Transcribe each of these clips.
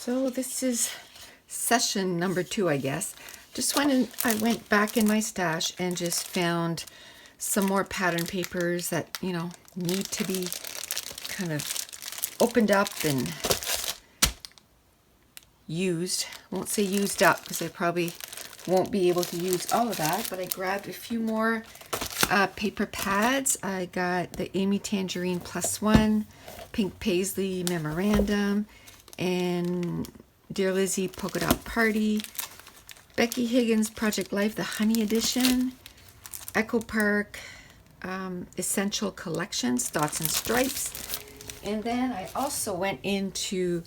So this is session number 2, I guess. I went back in my stash and just found some more pattern papers that, need to be kind of opened up and used. I won't say used up because I probably won't be able to use all of that, but I grabbed a few more paper pads. I got the Amy Tangerine +1, Pink Paisley Memorandum, and Dear Lizzie Polka Dot Party, Becky Higgins Project Life, the Honey Edition, Echo Park Essential Collections, Dots and Stripes. And then I also went into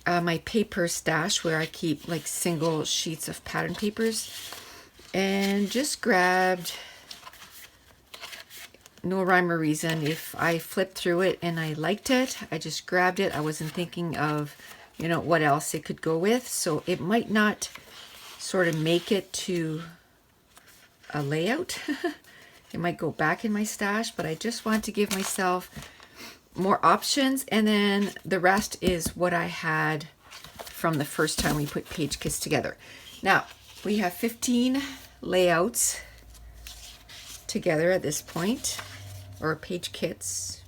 my paper stash where I keep like single sheets of pattern papers and just grabbed, no rhyme or reason, if I flipped through it and I liked it, I just grabbed it. I wasn't thinking of, what else it could go with. So it might not sort of make it to a layout. It might go back in my stash, but I just want to give myself more options. And then the rest is what I had from the first time we put page kits together. Now we have 15 layouts together at this point, or page kits,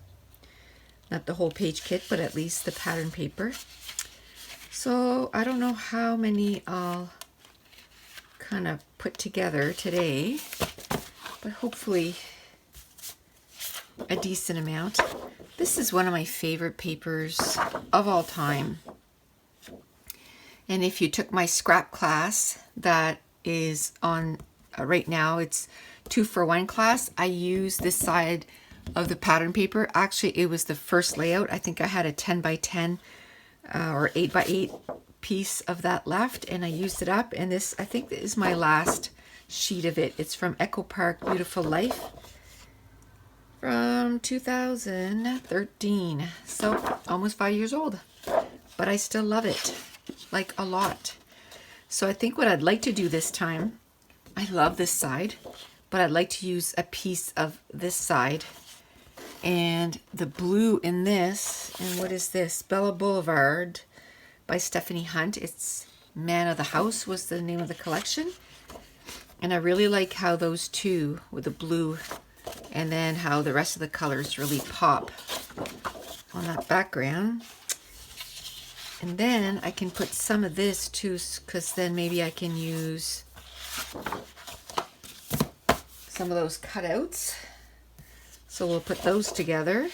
not the whole page kit, but at least the pattern paper. So I don't know how many I'll kind of put together today, but hopefully a decent amount. This is one of my favorite papers of all time. And if you took my scrap class that is on right now, it's 2-for-1 class, I use this side of the pattern paper. Actually, it was the first layout. I think I had a 10x10 or 8x8 piece of that left, and I used it up. And this, I think, is my last sheet of it. It's from Echo Park Beautiful Life from 2013. So almost 5 years old, but I still love it, like a lot. So I think what I'd like to do this time, I love this side, but I'd like to use a piece of this side and the blue in this. And what is this? Bella Boulevard by Stephanie Hunt. It's Man of the House was the name of the collection. And I really like how those two with the blue and then how the rest of the colors really pop on that background. And then I can put some of this too, because then maybe I can use some of those cutouts. So we'll put those together.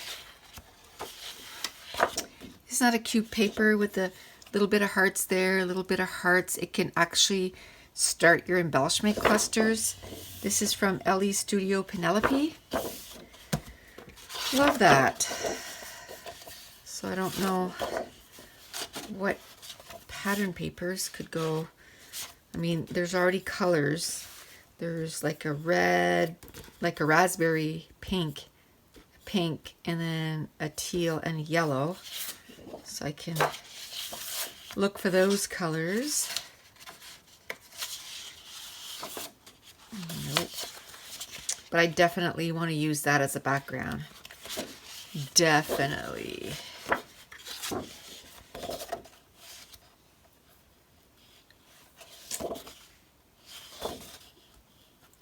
It's not a cute paper with a little bit of hearts there, a little bit of hearts. It can actually start your embellishment clusters. This is from Ellie's Studio Penelope. Love that. So I don't know what pattern papers could go. I mean, there's already colors. There's like a red, like a raspberry pink, and then a teal and yellow. So I can look for those colors. Nope. But I definitely want to use that as a background. Definitely.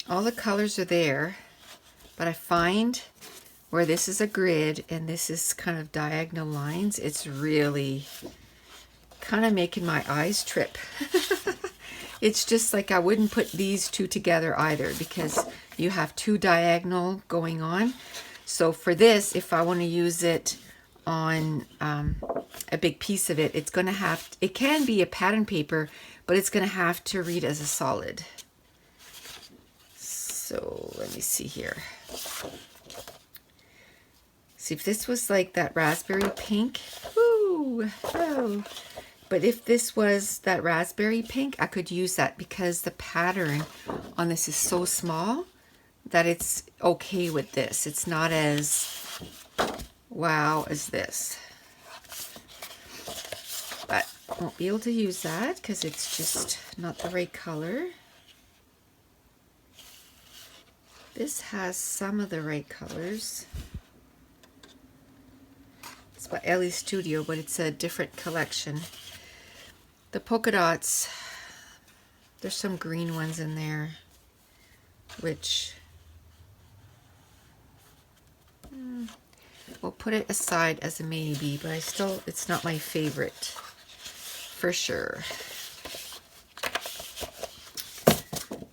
All the colors are there, but I find where this is a grid and this is kind of diagonal lines, it's really kind of making my eyes trip. It's just like I wouldn't put these two together either because you have two diagonal going on. So for this, if I want to use it on a big piece of it, it's going to have, it can be a pattern paper, but it's going to have to read as a solid. So let me see here. See, if this was like that raspberry pink, woo, oh. But if this was that raspberry pink, I could use that because the pattern on this is so small that it's okay with this. It's not as wow as this. But I won't be able to use that because it's just not the right color. This has some of the right colors. It's by Ellie's Studio, but it's a different collection. The polka dots, there's some green ones in there, which we'll put it aside as a maybe, but it's not my favorite for sure.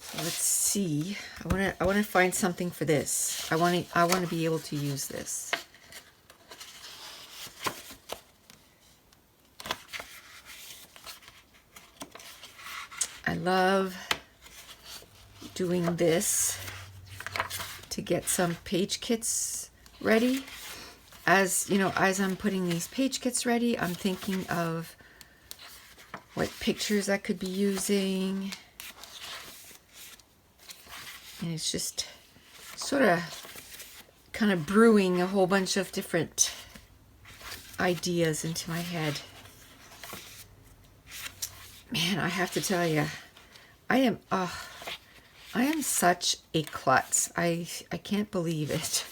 So let's see. I want to find something for this. I want to be able to use this. I love doing this to get some page kits ready. As you know, as I'm putting these page kits ready, I'm thinking of what pictures I could be using. And it's just sort of kind of brewing a whole bunch of different ideas into my head. Man, I have to tell you, I am such a klutz. I can't believe it.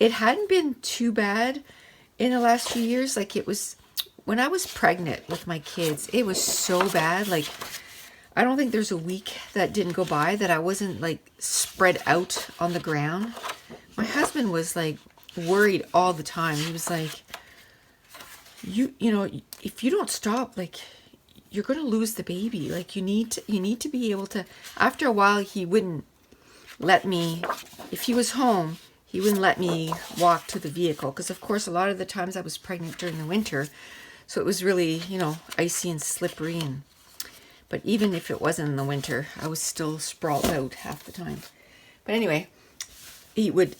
It hadn't been too bad in the last few years. Like, it was when I was pregnant with my kids, it was so bad. Like, I don't think there's a week that didn't go by that I wasn't like spread out on the ground. My husband was like worried all the time. He was like, you know, if you don't stop, like, you're going to lose the baby. Like, you need to be able to. After a while, he wouldn't let me, if he was home, he wouldn't let me walk to the vehicle, because of course a lot of the times I was pregnant during the winter, so it was really, you know, icy and slippery. And but even if it wasn't in the winter, I was still sprawled out half the time. But anyway, he would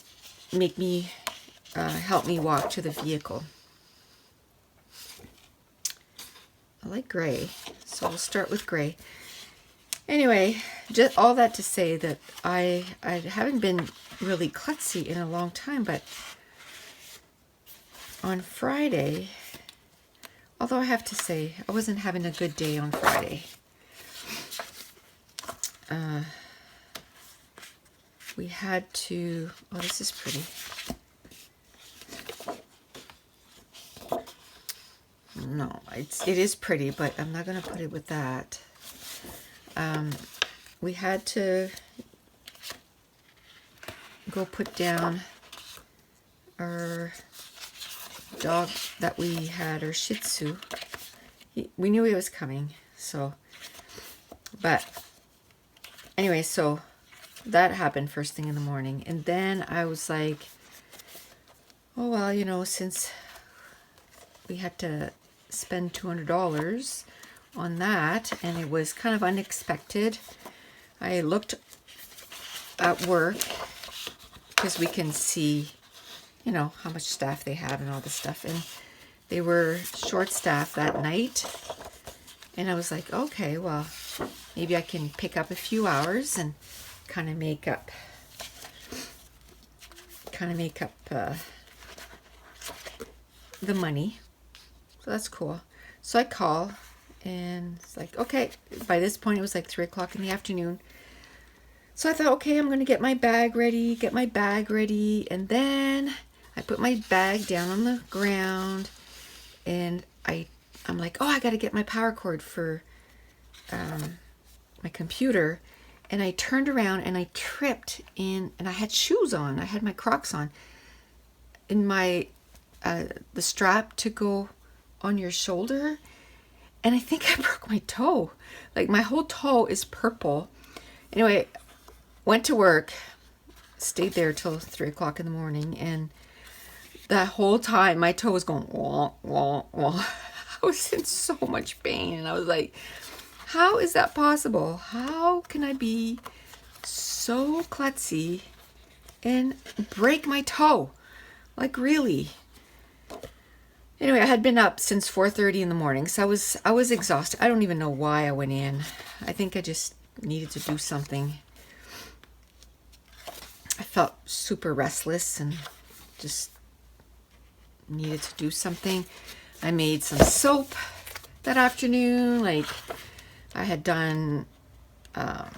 make me help me walk to the vehicle. I like gray, so we'll start with gray. Anyway, just all that to say that I haven't been really klutzy in a long time, but on Friday, although I have to say I wasn't having a good day on Friday. We had to, oh, this is pretty. No, it is pretty, but I'm not going to put it with that. We had to go put down our dog that we had, our Shih Tzu. We knew he was coming, so, but anyway, so that happened first thing in the morning. And then I was like, oh, well, you know, since we had to spend $200 on that, and it was kind of unexpected, I looked at work, because we can see, you know, how much staff they have and all this stuff, and they were short staffed that night. And I was like, okay, well, maybe I can pick up a few hours and kind of make up the money. So that's cool. So I call, and it's like, okay, by this point it was like 3 o'clock in the afternoon. So I thought, okay, I'm going to get my bag ready, and then I put my bag down on the ground, and I'm like, oh, I got to get my power cord for my computer. And I turned around and I tripped in, and I had shoes on. I had my Crocs on. In my, the strap to go on your shoulder. And I think I broke my toe. Like, my whole toe is purple. Anyway, went to work, stayed there till 3 o'clock in the morning. And that whole time my toe was going, wah, wah, wah. I was in so much pain. And I was like, how is that possible? How can I be so klutzy and break my toe? Like, really? Anyway, I had been up since 4:30 in the morning, so I was exhausted. I don't even know why I went in. I think I just needed to do something. I felt super restless and just needed to do something. I made some soap that afternoon. Like, I had done a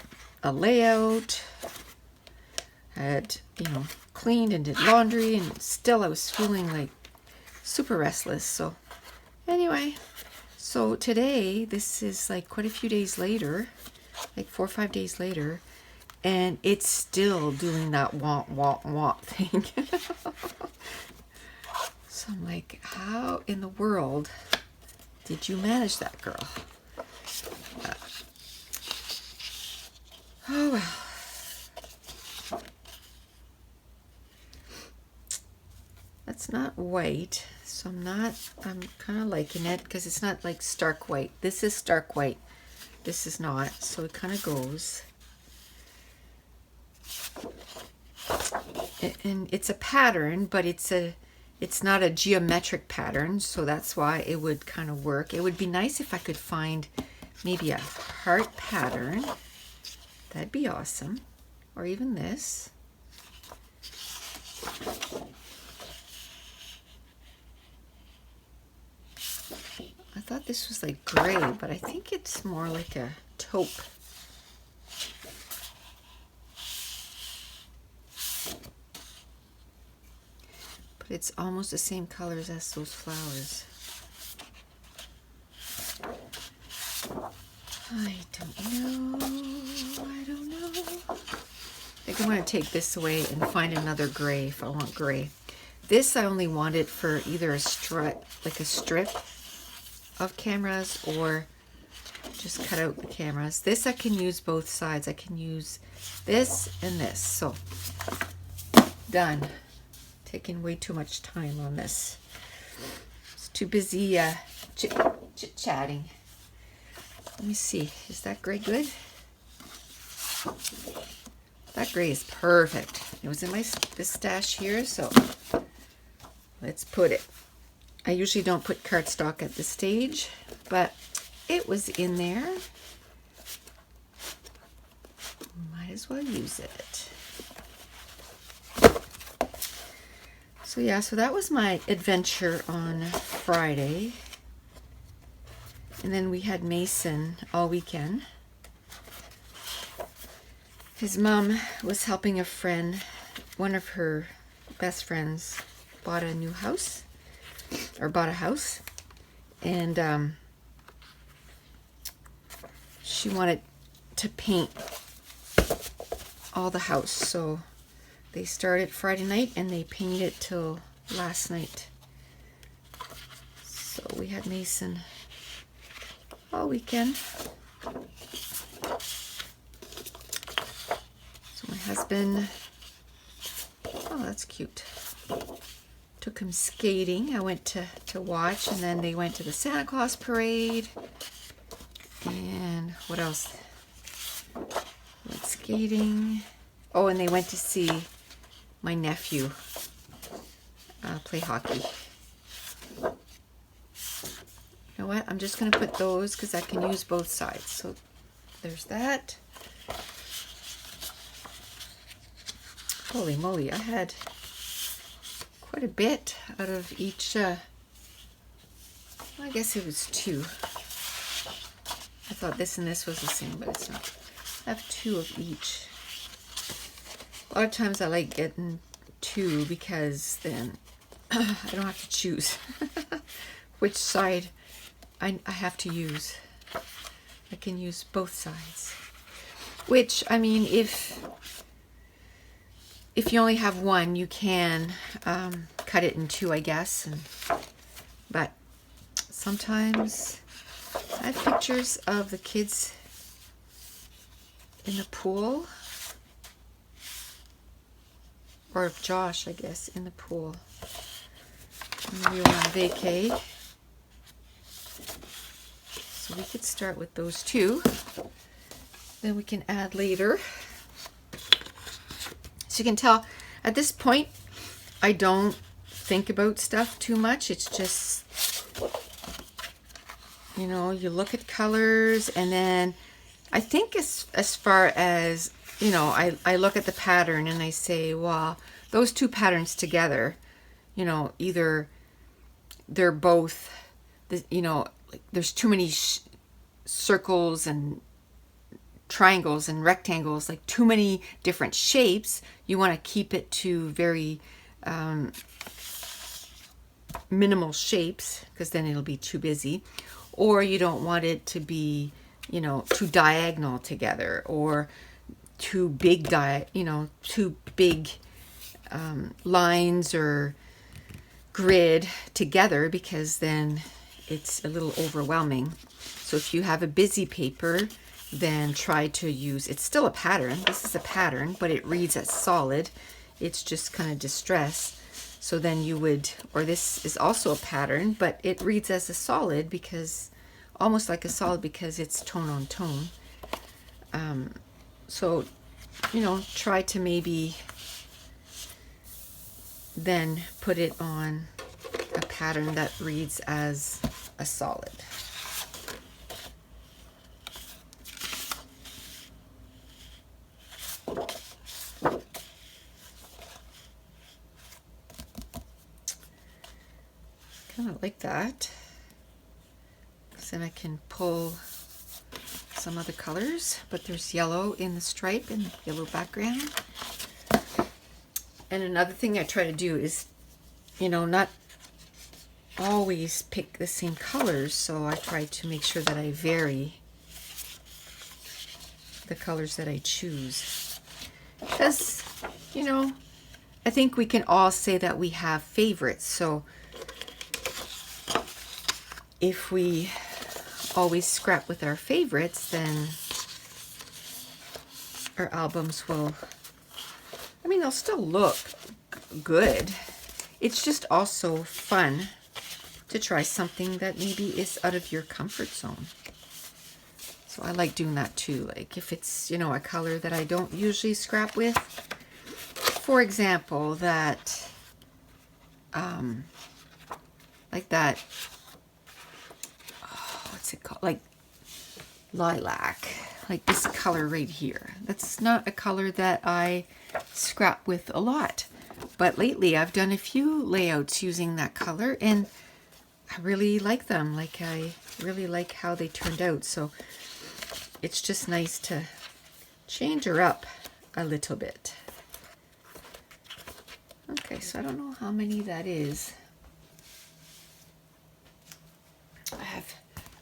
layout, had, you know, cleaned and did laundry, and still I was feeling like super restless. So anyway, So today, this is like quite a few days later, like 4 or 5 days later, and it's still doing that womp womp womp thing. So I'm like, how in the world did you manage that, girl? Oh well. That's not white, so I'm kind of liking it because it's not like stark white. This is stark white. This is not, so it kind of goes. And it's a pattern, but it's not a geometric pattern, so that's why it would kind of work. It would be nice if I could find maybe a heart pattern. That'd be awesome. Or even this. I thought this was like gray, but I think it's more like a taupe. But it's almost the same colors as those flowers. I don't know. I don't know. I think I'm going to take this away and find another gray if I want gray. This I only want it for either a strip, like a strip of cameras, or just cut out the cameras. This I can use both sides. I can use this and this. So done. Taking way too much time on this. It's too busy chit-chatting. Let me see. Is that gray good? That gray is perfect. It was in this stash here, so let's put it. I usually don't put cardstock at this stage, but it was in there. Might as well use it. So yeah, so that was my adventure on Friday. And then we had Mason all weekend. His mom was helping a friend. One of her best friends bought a new house, or bought a house, and she wanted to paint all the house. So they started Friday night and they painted it till last night. So we had Mason all weekend. So my husband, oh, that's cute, took him skating. I went to watch, and then they went to the Santa Claus parade. And what else? Went skating. Oh, and they went to see my nephew play hockey. You know what? I'm just going to put those because I can use both sides. So there's that. Holy moly, I had quite a bit out of each. I guess it was two. I thought this and this was the same, but it's not. I have two of each. A lot of times I like getting two because then I don't have to choose which side I have to use. I can use both sides. Which, I mean, if you only have one, you can cut it in two, I guess. But sometimes I have pictures of the kids in the pool, or of Josh, I guess, in the pool. And we were on vacay. So we could start with those two. Then we can add later. So you can tell at this point I don't think about stuff too much. It's just, you know, you look at colors, and then I think as far as, you know, I look at the pattern and I say, well, those two patterns together, you know, either they're both, you know, like there's too many circles and triangles and rectangles, like too many different shapes. You want to keep it to very minimal shapes, because then it'll be too busy. or you don't want it to be, you know, too diagonal together, or too big too big lines or grid together, because then it's a little overwhelming. So if you have a busy paper, then try to use, it's still a pattern. This is a pattern, but it reads as solid. It's just kind of distress. So then you would, or this is also a pattern, but it reads as a solid, because almost like a solid, because it's tone on tone. So, you know, try to maybe then put it on a pattern that reads as a solid. Kind of like that. So then I can pull some other colors, but there's yellow in the stripe and yellow background. And another thing I try to do is, you know, not always pick the same colors, so I try to make sure that I vary the colors that I choose. Because, you know, I think we can all say that we have favorites, so if we always scrap with our favorites, then our albums will, I mean, they'll still look good. It's just also fun to try something that maybe is out of your comfort zone. So I like doing that too. Like if it's, you know, a color that I don't usually scrap with, for example, that, like that, what's it called? Like lilac, like this color right here. That's not a color that I scrap with a lot, but lately I've done a few layouts using that color, and I really like them. Like I really like how they turned out. So it's just nice to change her up a little bit. Okay, so I don't know how many that is. I have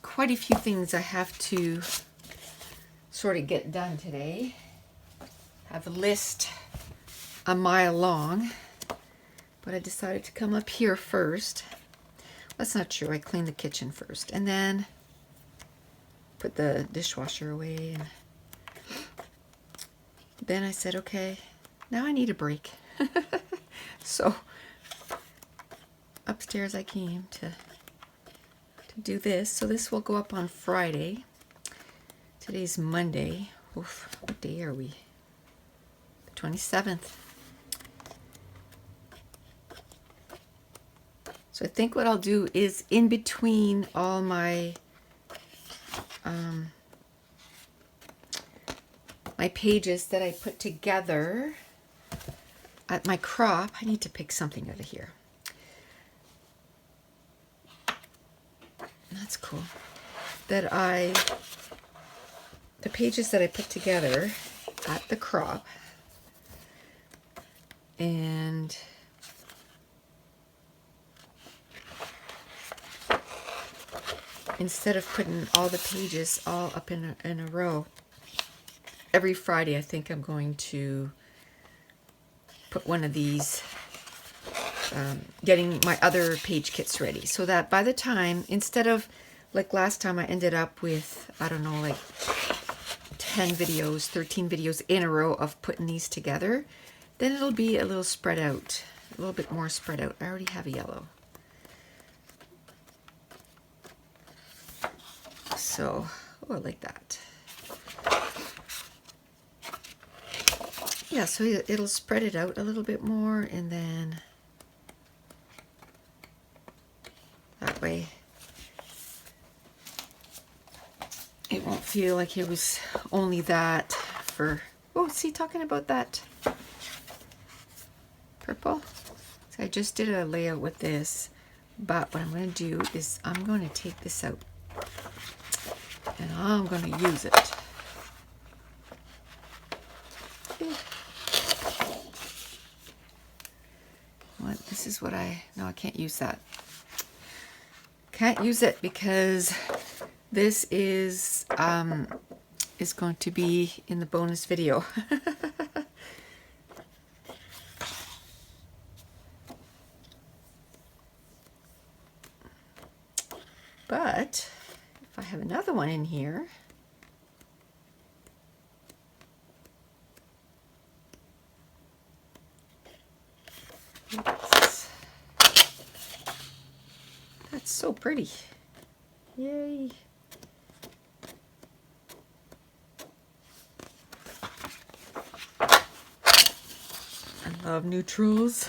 quite a few things I have to sort of get done today. I have a list a mile long, but I decided to come up here first. That's not true. I cleaned the kitchen first and then put the dishwasher away, and then I said, okay, now I need a break. So upstairs I came to do this. So this will go up on Friday. Today's Monday. Oof, what day are we? The 27th. So I think what I'll do is in between all my my pages that I put together at my crop, I need to pick something out of here. That's cool. The pages that I put together at the crop, and instead of putting all the pages all up in a row, every Friday I think I'm going to put one of these, getting my other page kits ready, so that by the time, instead of like last time I ended up with, I don't know, like 10 videos, 13 videos in a row of putting these together, then it'll be a little spread out, a little bit more spread out. I already have a yellow. So, oh, I like that. Yeah, so it'll spread it out a little bit more, and then that way it won't feel like it was only that for, oh, see, talking about that purple. So I just did a layout with this, but what I'm going to do is I'm going to take this out and I'm going to use it. What? This is what no, I can't use that. Can't use it because This is going to be in the bonus video. But if I have another one in here, that's so pretty. Yay. I love neutrals.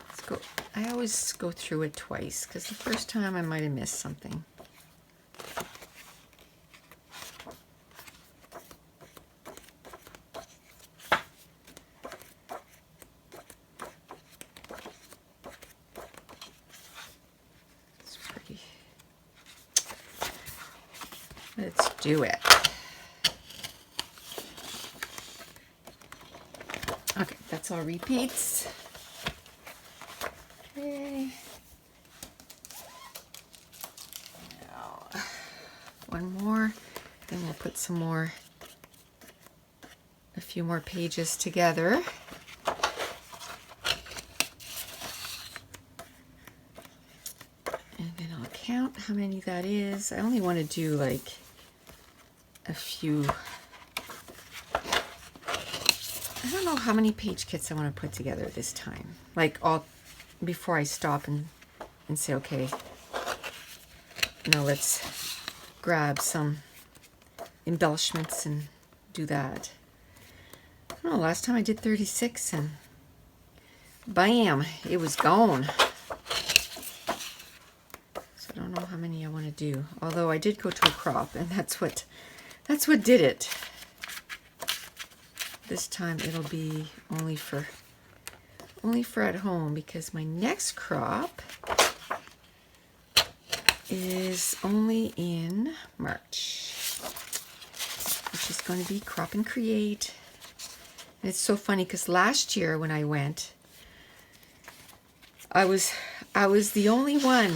Let's go. I always go through it twice because the first time I might have missed something. It's pretty. Let's do it. Okay, that's all repeats. Okay. Now, one more, then we'll put a few more pages together. And then I'll count how many that is. I only want to do like a few. I don't know how many page kits I want to put together this time. Like all before I stop and say, okay, now let's grab some embellishments and do that. I don't know, last time I did 36 and bam, it was gone. So I don't know how many I want to do. Although I did go to a crop and that's what did it. This time it'll be only for at home because my next crop is only in March, which is going to be Crop and Create. And it's so funny because last year when I went, I was the only one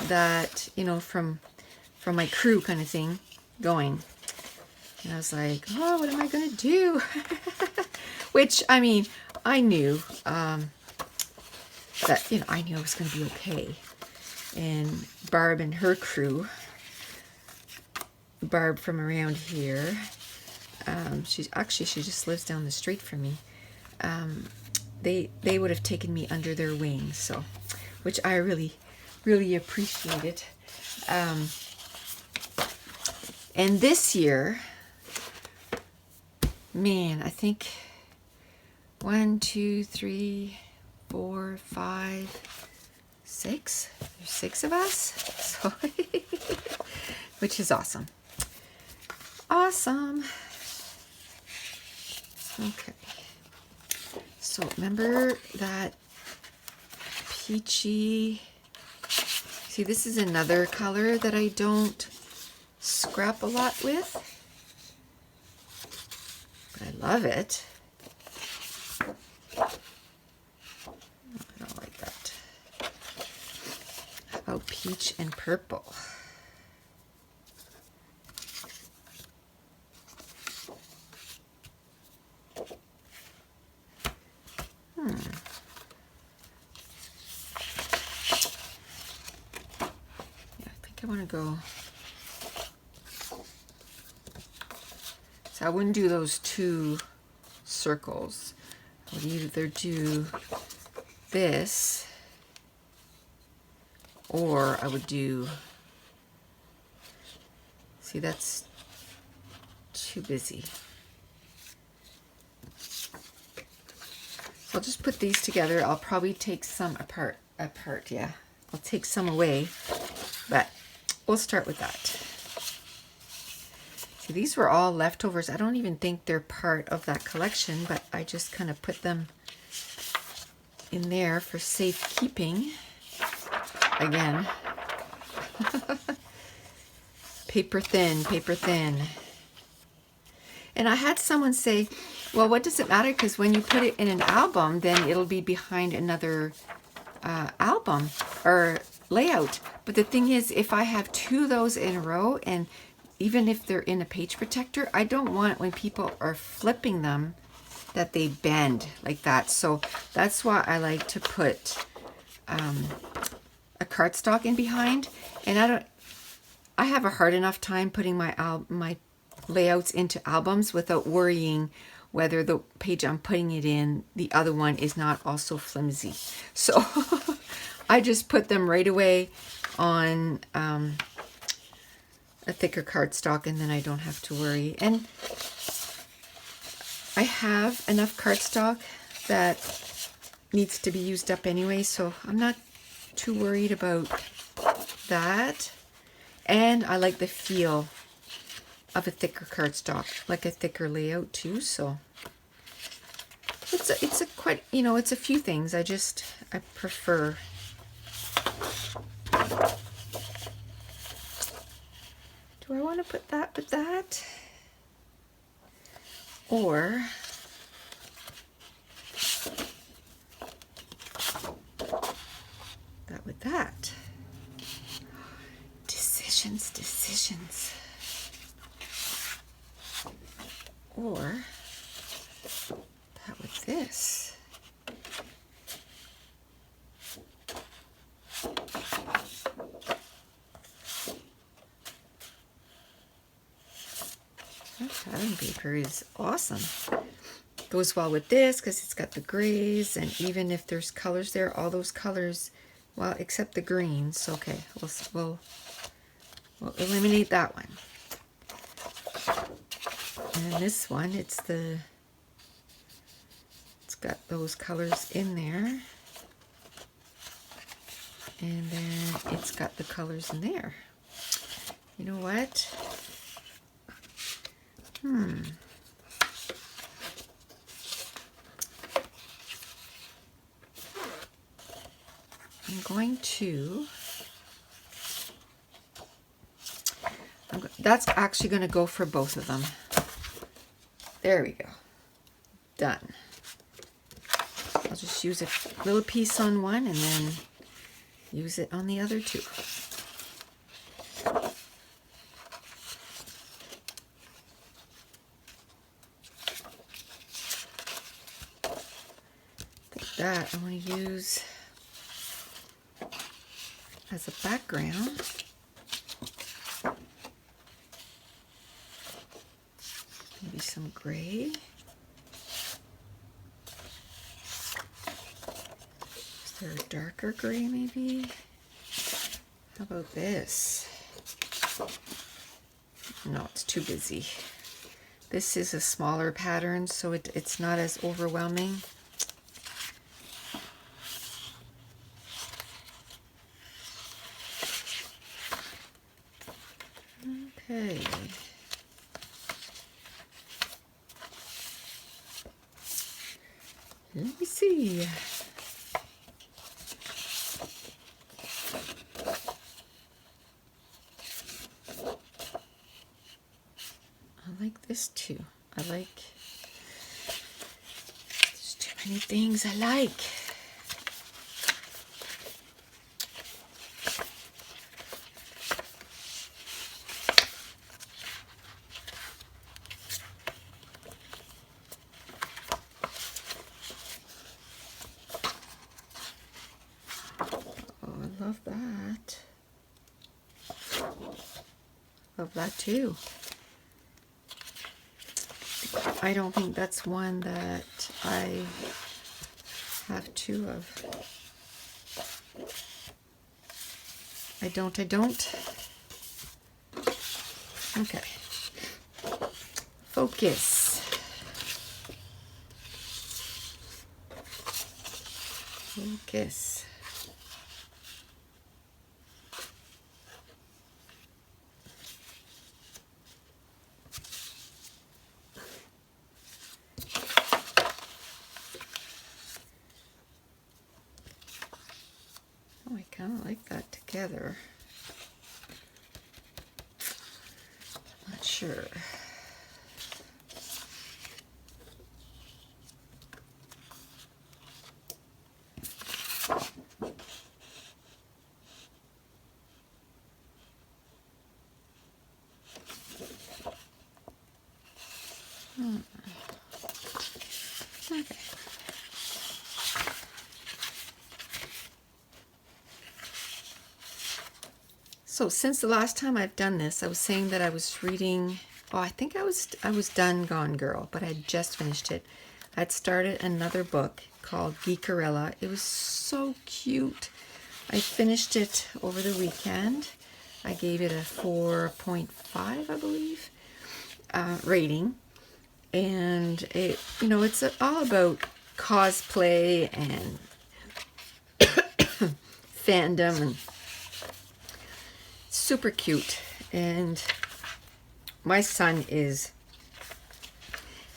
that, you know, from my crew kind of thing going. And I was like, oh, what am I going to do? Which, I mean, I knew that, you know, I knew I was going to be okay. And Barb and her crew, Barb from around here, she just lives down the street from me. They would have taken me under their wing, so, which I really, really appreciated. And this year, man, I think 1, 2, 3, 4, 5, 6. There's 6 of us, so which is awesome. Awesome. Okay. So remember that peachy. See, this is another color that I don't scrap a lot with, but I love it. I don't like that. How about peach and purple? Yeah, I think I want to go. So I wouldn't do those 2 circles. I would either do this, or I would do, see, that's too busy. So I'll just put these together. I'll probably take some apart, yeah. I'll take some away, but we'll start with that. See, these were all leftovers. I don't even think they're part of that collection, but I just kind of put them in there for safekeeping. Again. Paper thin, paper thin. And I had someone say, well, what does it matter? Because when you put it in an album, then it'll be behind another album or layout. But the thing is, if I have two of those in a row, and even if they're in a page protector, I don't want when people are flipping them that they bend like that. So that's why I like to put a cardstock in behind. And I have a hard enough time putting my layouts into albums without worrying whether the page I'm putting it in, the other one, is not also flimsy. So I just put them right away on a thicker cardstock, and then I don't have to worry. And I have enough cardstock that needs to be used up anyway, so I'm not too worried about that. And I like the feel of a thicker cardstock, like a thicker layout too. So it's a quite, you know, it's a few things. I prefer. Do I want to put that with that? Or that with that? Decisions. Or that with this. That pattern paper is awesome. Goes well with this because it's got the grays, and even if there's colors there, all those colors, well, except the greens. Okay, we'll eliminate that one. And then this one, it's got those colors in there, and then it's got the colors in there. You know what? I'm going to, that's actually going to go for both of them. There we go. Done. I'll just use a little piece on one and then use it on the other two. That I want to use as a background. Maybe some gray. Is there a darker gray maybe? How about this? No, it's too busy. This is a smaller pattern, so it's not as overwhelming. Okay. Let me see. I like this too. There's too many things I like. Love that. Love that too. I don't think that's one that I have two of. I don't. Okay. Focus. Focus. Oh, I kind of like that together. Not sure. So since the last time I've done this, I was saying that I was reading, oh, I think I was done Gone Girl, but I had just finished it. I'd started another book called Geekarella. It was so cute. I finished it over the weekend. I gave it a 4.5, I believe, rating. And it, it's all about cosplay and fandom, and super cute. And my son is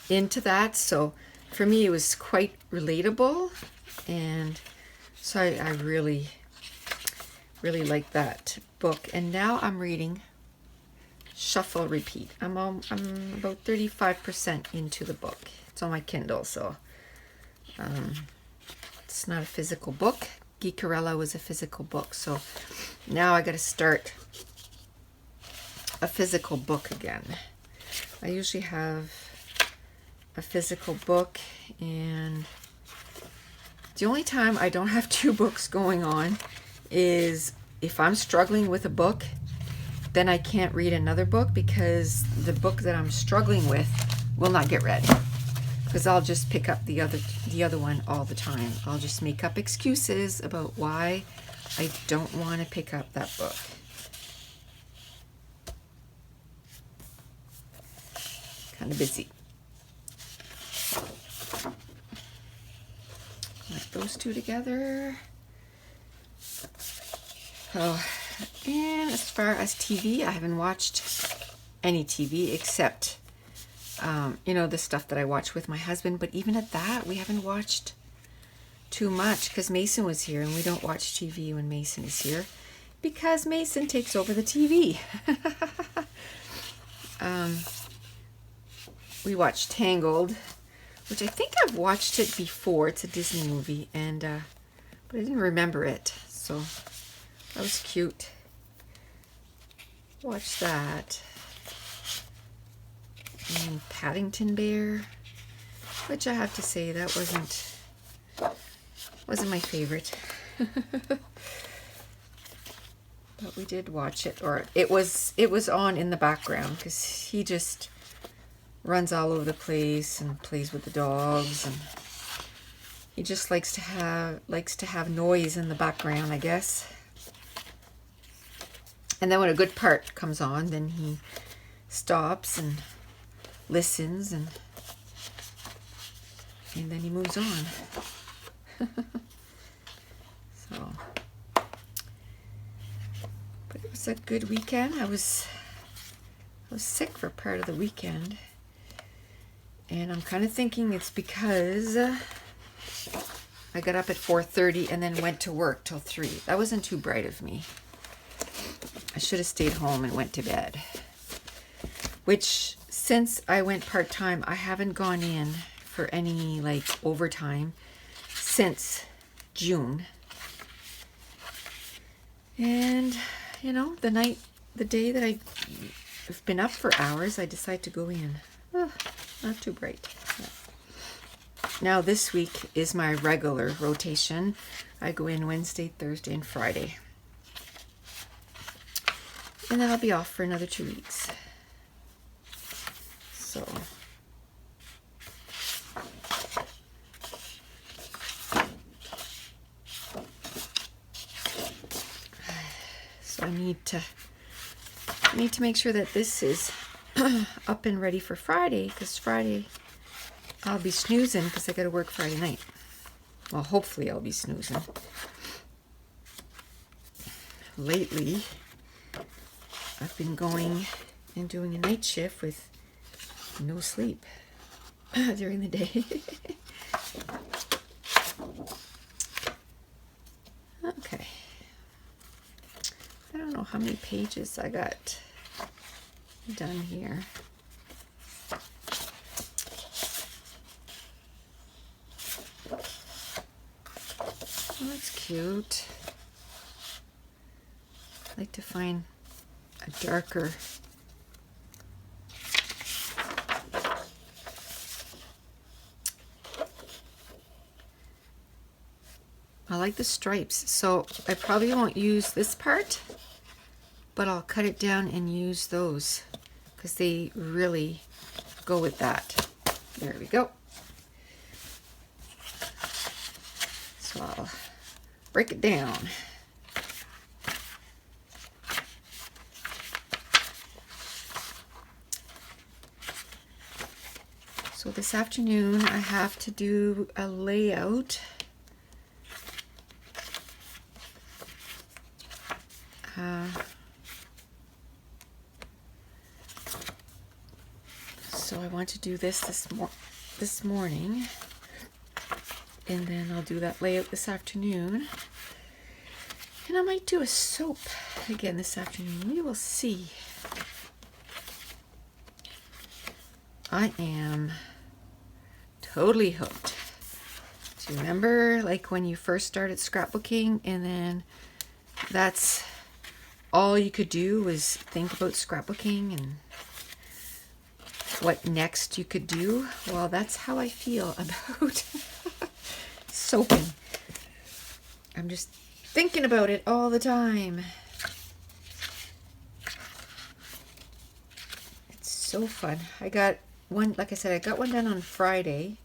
into that, so for me it was quite relatable, and so I really like that book. And now I'm reading Shuffle Repeat. I'm about 35% into the book. It's on my Kindle, so it's not a physical book. Geekarella was a physical book, so now I got to start a physical book again. I usually have a physical book, and the only time I don't have two books going on is if I'm struggling with a book, then I can't read another book because the book that I'm struggling with will not get read. Because I'll just pick up the other one all the time. I'll just make up excuses about why I don't want to pick up that book. Kind of busy. Like those two together. Oh, and as far as TV, I haven't watched any TV except the stuff that I watch with my husband. But even at that, we haven't watched too much because Mason was here, and we don't watch TV when Mason is here because Mason takes over the TV. We watched Tangled, which I think I've watched it before. It's a Disney movie, and but I didn't remember it, so that was cute. Watch that. And Paddington Bear, which I have to say that wasn't my favorite. But we did watch it, or it was on in the background because he just runs all over the place and plays with the dogs, and he just likes to have noise in the background, I guess. And then when a good part comes on, then he stops and listens, and then he moves on. So, but it was a good weekend. I was sick for part of the weekend, and I'm kind of thinking it's because I got up at 4:30 and then went to work till 3. That wasn't too bright of me. I should have stayed home and went to bed. Which, since I went part-time, I haven't gone in for any overtime since June. And the day that I've been up for hours, I decide to go in. Oh, not too bright. Yeah. Now this week is my regular rotation. I go in Wednesday, Thursday, and Friday. And then I'll be off for another 2 weeks. So I need to make sure that this is up and ready for Friday, because Friday I'll be snoozing because I got to work Friday night. Well, hopefully I'll be snoozing. Lately, I've been going and doing a night shift with no sleep during the day. Okay. I don't know how many pages I got done here. Oh, that's cute. I like to find a darker I like the stripes, so I probably won't use this part, but I'll cut it down and use those because they really go with that. There we go. So I'll break it down. So this afternoon I have to do a layout. So I want to do this morning, and then I'll do that layout this afternoon. And I might do a soap again this afternoon. We will see. I am totally hooked. Do you remember like when you first started scrapbooking and then that's all you could do was think about scrapbooking and what next you could do? Well, that's how I feel about soaping. I'm just thinking about it all the time. It's so fun. I got one, like I said, I got one done on Friday,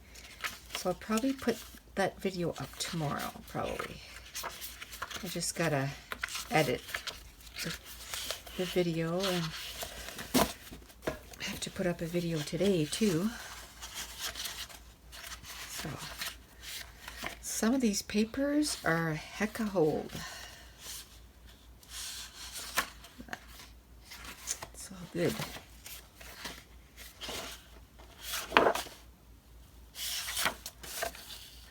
so I'll probably put that video up tomorrow, probably. I just gotta edit the video, and I have to put up a video today too. So some of these papers are a heck of hold. It's all good. I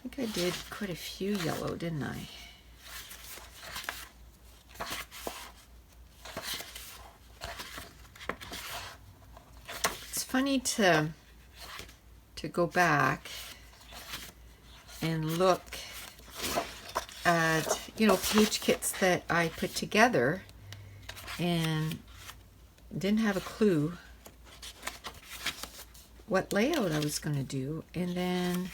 think I did quite a few yellow, didn't I? It's funny to go back and look at, you know, page kits that I put together and didn't have a clue what layout I was going to do, and then,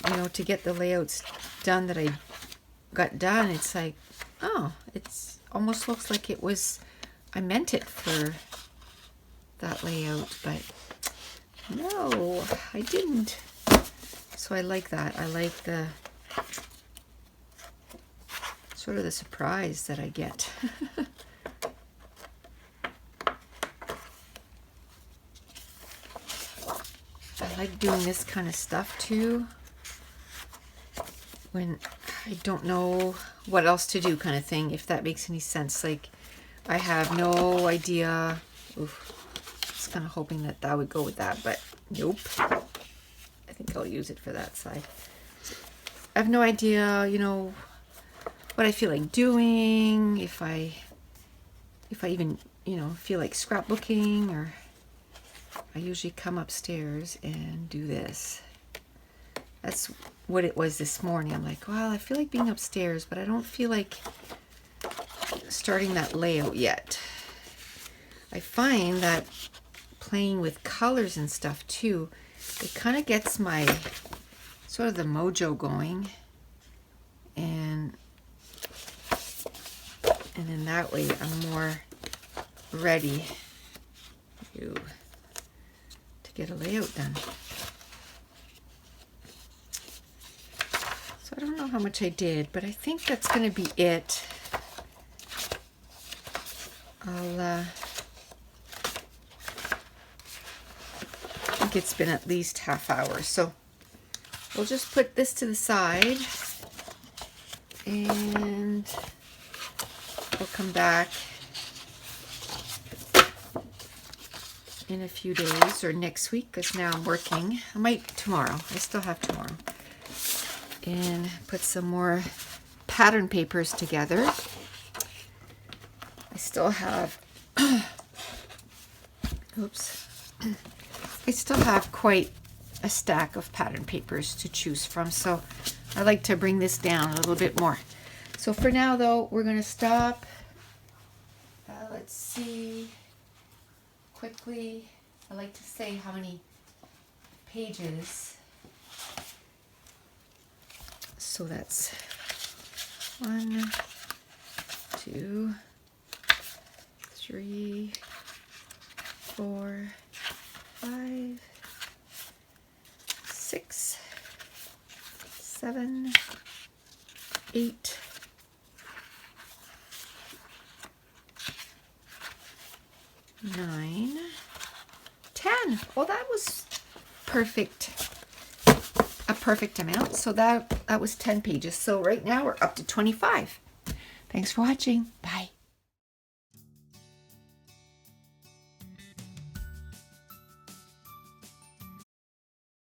you know, to get the layouts done that I got done, it's like, oh, it's almost looks like it was, I meant it for that layout, but no, I didn't. So I like that. I like the sort of the surprise that I get. I like doing this kind of stuff too when I don't know what else to do, kind of thing, if that makes any sense. Like, I have no idea. Oof. I was kind of hoping that that would go with that, but nope. I think I'll use it for that side. I have no idea, you know, what I feel like doing, if I even, you know, feel like scrapbooking, or I usually come upstairs and do this. That's what it was this morning. I'm like, well, I feel like being upstairs, but I don't feel like starting that layout yet. I find that playing with colors and stuff too, it kind of gets my sort of the mojo going, and then that way I'm more ready to get a layout done. So I don't know how much I did, but I think that's going to be it. I think it's been at least half hour, so we'll just put this to the side and we'll come back in a few days or next week, because now I'm working. I might tomorrow. I still have tomorrow. And put some more pattern papers together. I still have oops. I still have quite a stack of pattern papers to choose from, so I like to bring this down a little bit more. So for now though, we're going to stop. Let's see quickly. I like to say how many pages. So that's 1, 2, 3, 4, 5, 6, 7, 8, 9, 10. Well, that was perfect. A perfect amount. So that was 10 pages. So right now we're up to 25. Thanks for watching. Bye.